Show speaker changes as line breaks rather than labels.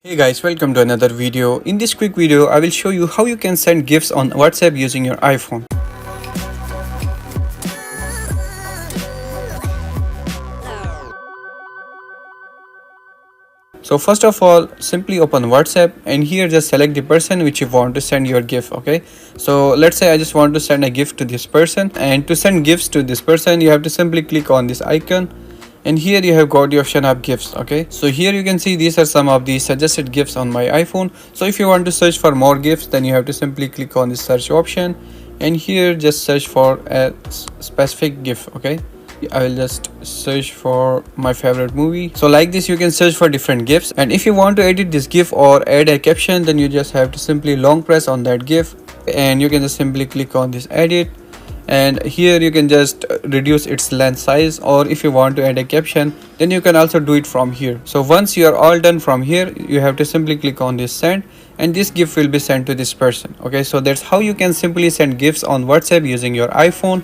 Hey guys, welcome to another video. In this quick video, I will show you how you can send GIFs on WhatsApp using your iPhone. So first of all, simply open WhatsApp and here just select the person which you want to send your GIF, okay? So let's say I just want to send a GIF to this person, and to send GIFs to this person, you have to simply click on this icon. And here you have got the option of GIFs, okay? So here you can see these are some of the suggested GIFs on my iPhone. So if you want to search for more GIFs, then you have to simply click on the search option, and here just search for a specific GIF, okay? I will just search for my favorite movie. So like this you can search for different GIFs, and if you want to edit this GIF or add a caption, then you just have to simply long press on that GIF and you can just simply click on this edit, and here you can just reduce its length size, or if you want to add a caption then you can also do it from here. So once you are all done from here, you have to simply click on this send, and this GIF will be sent to this person, okay? So that's how you can simply send GIFs on WhatsApp using your iPhone.